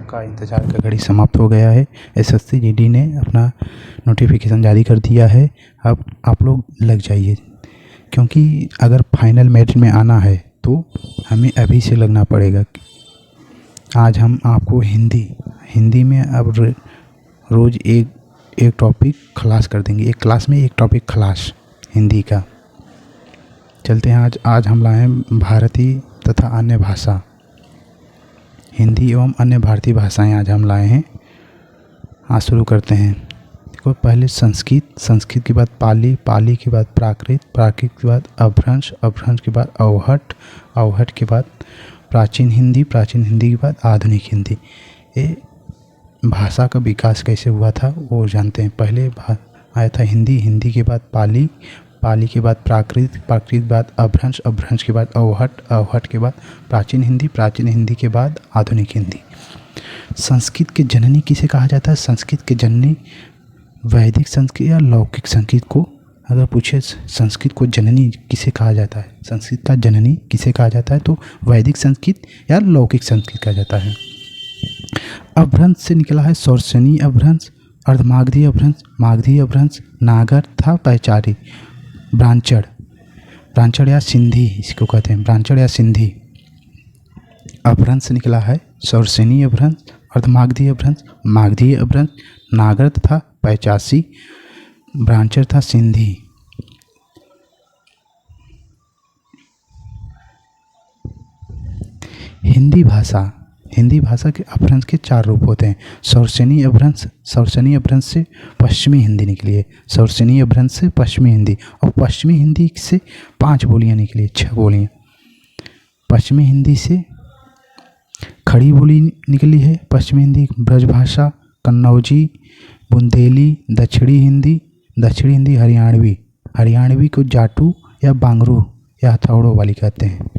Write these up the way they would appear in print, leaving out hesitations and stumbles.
आपका इंतज़ार का घड़ी समाप्त हो गया है। एसएससी जीडी ने अपना नोटिफिकेशन जारी कर दिया है। अब आप लोग लग जाइए, क्योंकि अगर फाइनल मेरिट में आना है तो हमें अभी से लगना पड़ेगा। आज हम आपको हिंदी में अब रोज़ एक टॉपिक खलास कर देंगे। एक क्लास में एक टॉपिक खलास हिंदी का। चलते हैं। आज हम लाए हैं भारतीय तथा अन्य भाषा, हिंदी एवं अन्य भारतीय भाषाएं आज हम लाए हैं। आज शुरू करते हैं। देखो, पहले संस्कृत के बाद पाली के बाद प्राकृत के बाद अपभ्रंश के बाद अवहट के बाद प्राचीन हिंदी के बाद आधुनिक हिंदी। ये भाषा का विकास कैसे हुआ था वो जानते हैं। पहले आया था हिंदी के बाद पाली के बाद प्राकृत के बाद अपभ्रंश के बाद अवहट के बाद प्राचीन हिंदी के बाद आधुनिक हिंदी। संस्कृत के जननी किसे कहा जाता है? संस्कृत के जननी वैदिक संस्कृत या लौकिक संस्कृत को अगर पूछे, संस्कृत को जननी किसे कहा जाता है, संस्कृत का जननी किसे कहा जाता है, तो वैदिक संस्कृत या लौकिक संस्कृत कहा जाता है। अपभ्रंश से निकला है शौर्सनी अपभ्रंश, अर्धमागधी अपभ्रंश, मागधी अपभ्रंश, नागर था पैचारी, ब्रांचड़ या सिंधी इसको कहते हैं, ब्रांचड़ या सिंधी। अपभ्रंश से निकला है शौर्सनी अपभ्रंश, अर्धमागधी अपभ्रंश, मागधी अपभ्रंश, नागर था पैचासी, ब्रांचड़ था सिंधी। हिंदी भाषा के अपभ्रंश के 4 रूप होते हैं। शौर्सनी अपभ्रंश से पश्चिमी हिंदी निकली है। शौर्सनी अपभ्रंश से पश्चिमी हिंदी, और पश्चिमी हिंदी से 5 बोलियां निकली, 6 बोलियां। पश्चिमी हिंदी से खड़ी बोली निकली है। पश्चिमी हिंदी ब्रजभाषा, कन्नौजी, बुंदेली, दक्षिणी हिंदी हरियाणवी को जाटू या बांगरू या हथौड़ों वाली कहते हैं।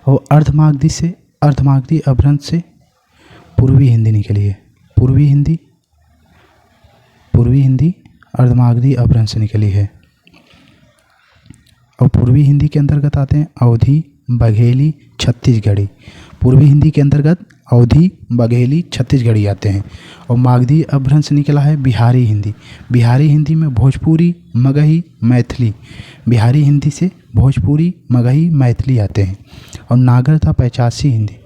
और अर्धमागधी अपभ्रंश से पूर्वी हिंदी निकली है। पूर्वी हिंदी अर्धमागधी अपभ्रंश से निकली है। और पूर्वी हिंदी के अंतर्गत आते हैं अवधी, बघेली, छत्तीसगढ़ी। पूर्वी हिंदी के अंतर्गत अवधी, बघेली, छत्तीसगढ़ी आते हैं। और मागधी अपभ्रंश से निकला है बिहारी हिंदी में भोजपुरी, मगही, मैथिली। बिहारी हिंदी से भोजपुरी, मगही, मैथिली आते हैं। और नागर था पैचासी हिंदी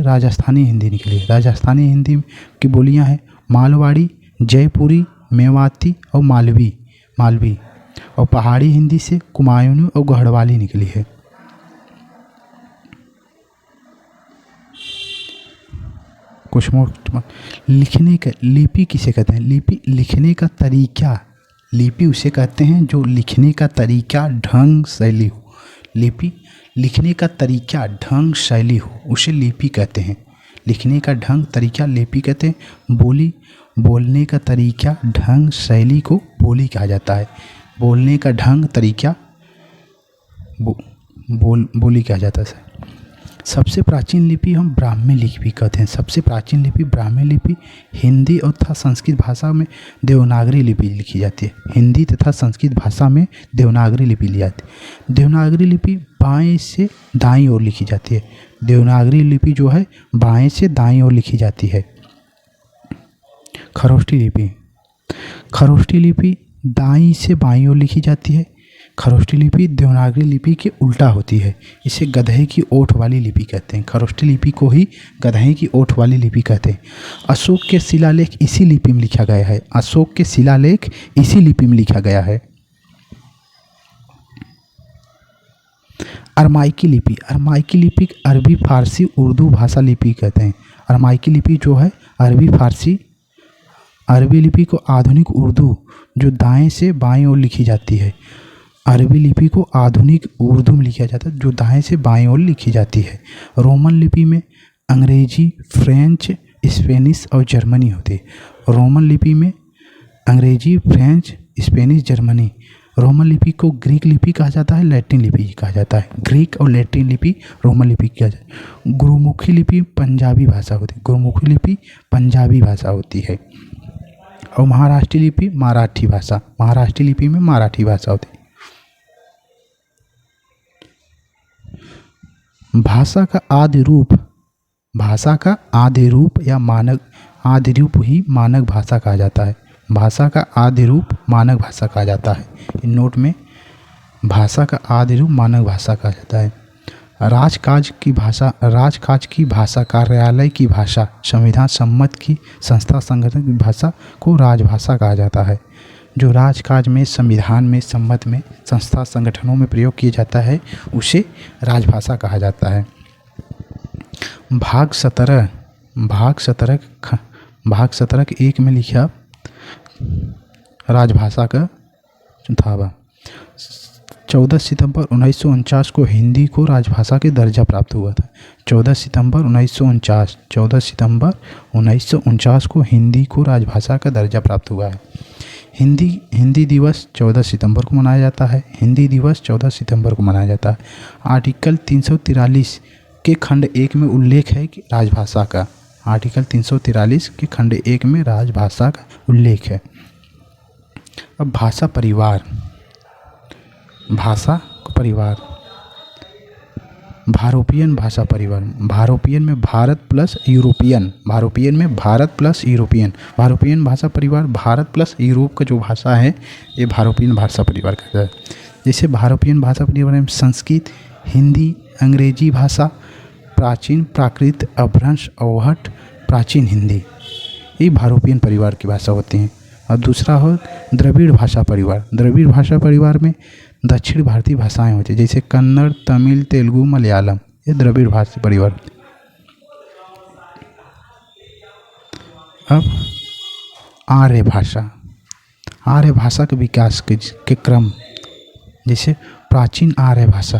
राजस्थानी हिंदी निकली। राजस्थानी हिंदी की बोलियां हैं मालवाड़ी, जयपुरी, मेवाती और मालवी। और पहाड़ी हिंदी से कुमायूनी और गढ़वाली निकली है। कुछ लिखने का लिपि किसे कहते हैं? लिखने का तरीका, लिपि उसे कहते हैं जो लिखने का तरीका, ढंग, शैली हो। लिपि लिखने का तरीका, ढंग, शैली हो, उसे लिपि कहते हैं। लिखने का ढंग, तरीका लिपि कहते हैं। बोलने का तरीका, ढंग, शैली को बोली कहा जाता है। बोलने का ढंग, तरीका बोली कहा जाता है। सबसे प्राचीन लिपि हम ब्राह्मी लिपि कहते हैं। सबसे प्राचीन लिपि ब्राह्मी लिपि। हिंदी तथा संस्कृत भाषा में देवनागरी लिपि लिखी जाती है। हिंदी तथा संस्कृत भाषा में देवनागरी लिपि ली जाती है। देवनागरी लिपि बाएं से दाईं ओर लिखी जाती है। देवनागरी लिपि जो है बाएं से दाईं ओर लिखी जाती है। खरोष्ठी लिपि दाईं से बाईं ओर लिखी जाती है। खरोष्ठी लिपि देवनागरी लिपि के उल्टा होती है। इसे गधे की ओठ वाली लिपि कहते हैं। खरोष्ठी लिपि को ही गधे की ओठ वाली लिपि कहते हैं। अशोक के शिलालेख इसी लिपि में लिखा गया है। अरमाइकी लिपि अरबी, फारसी, उर्दू भाषा लिपि कहते हैं। अरमाइकी लिपि जो है अरबी, फारसी, अरबी लिपि को आधुनिक उर्दू जो दाएं से बाएं ओर लिखी जाती है। अरबी लिपि को आधुनिक उर्दू में लिखा जाता है जो दाएं से बाएं ओर लिखी जाती है। रोमन लिपि में अंग्रेजी, फ्रेंच, स्पेनिश और जर्मनी होती है। रोमन लिपि में अंग्रेजी, फ्रेंच, स्पेनिश, जर्मनी। रोमन लिपि को ग्रीक लिपि कहा जाता है, लैटिन लिपि कहा जाता है। ग्रीक और लैटिन लिपि रोमन लिपि कहा जाता है। गुरुमुखी लिपि पंजाबी भाषा होती है। और महाराष्ट्रीय लिपि मराठी भाषा। महाराष्ट्रीय लिपि में मराठी भाषा होती है। भाषा का आदि रूप भाषा का आदि रूप या मानक आदि रूप ही मानक भाषा कहा जाता है। भाषा का आदि रूप मानक भाषा कहा जाता है। इन नोट में भाषा का आदि रूप मानक भाषा कहा जाता है। राजकाज की भाषा, कार्यालय की भाषा, संविधान सम्मत की संस्था संगठन की भाषा को राजभाषा कहा जाता है। जो राजकाज में, संविधान में, सम्मत में, संस्था संगठनों में प्रयोग किया जाता है उसे राजभाषा कहा जाता है। भाग 17 के 1 में लिखा राजभाषा का था। 14 सितंबर 1949 को हिंदी को राजभाषा के दर्जा प्राप्त हुआ था। 14 सितंबर 1949 को हिंदी को राजभाषा का दर्जा प्राप्त हुआ है। हिंदी दिवस 14 सितंबर को मनाया जाता है। हिंदी दिवस 14 सितंबर को मनाया जाता है। आर्टिकल 343 के खंड 1 में उल्लेख है कि राजभाषा का, आर्टिकल 343 के खंड 1 में राजभाषा का उल्लेख है। अब भाषा परिवार भारोपियन भाषा परिवार। भारोपियन में भारत प्लस यूरोपियन, भारोपियन भाषा परिवार, भारत प्लस यूरोप का जो भाषा है ये भारोपियन भाषा परिवार कहता है। जैसे भारोपियन भाषा परिवार में संस्कृत, हिंदी, अंग्रेजी भाषा, प्राचीन, प्राकृत, अपभ्रंश, अवहट, प्राचीन हिंदी, ये भारोपियन परिवार की भाषा होती हैं। और दूसरा हो द्रविड़ भाषा परिवार। द्रविड़ भाषा परिवार में दक्षिण भारतीय भाषाएं होती हैं, जैसे कन्नड़, तमिल, तेलुगु, मलयालम, ये द्रविड़ भाषा परिवार। अब आर्य भाषा के विकास के क्रम, जैसे प्राचीन आर्य भाषा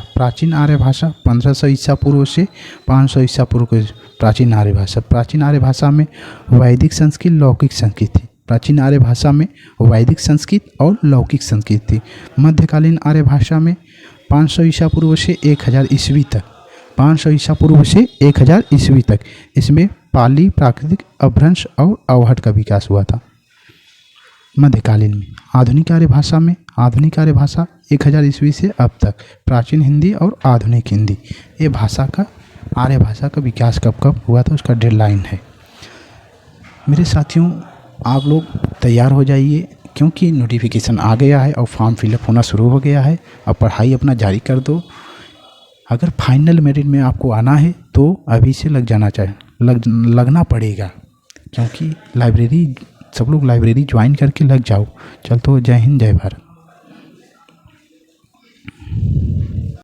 1500 ईसा पूर्व से 500 ईसा पूर्व के प्राचीन आर्य भाषा। प्राचीन आर्य भाषा में वैदिक संस्कृत, लौकिक संस्कृत थी। प्राचीन आर्य भाषा में वैदिक संस्कृत और लौकिक संस्कृत थी। मध्यकालीन आर्य भाषा में 500 ईसा पूर्व से 1000 ईस्वी तक, 500 ईसा पूर्व से 1000 ईस्वी तक इसमें पाली, प्राकृतिक, अपभ्रंश और अवहट का विकास हुआ था मध्यकालीन में। आधुनिक आर्य भाषा 1000 ईस्वी से अब तक प्राचीन हिंदी और आधुनिक हिंदी, ये आर्य भाषा का विकास कब हुआ था उसका डेडलाइन है। मेरे साथियों, आप लोग तैयार हो जाइए क्योंकि नोटिफिकेशन आ गया है और फॉर्म फिलअप होना शुरू हो गया है। अब पढ़ाई अपना जारी कर दो। अगर फाइनल मेरिट में आपको आना है तो अभी से लगना पड़ेगा, क्योंकि सब लोग लाइब्रेरी ज्वाइन करके लग जाओ। चल तो जय हिंद, जय भारत।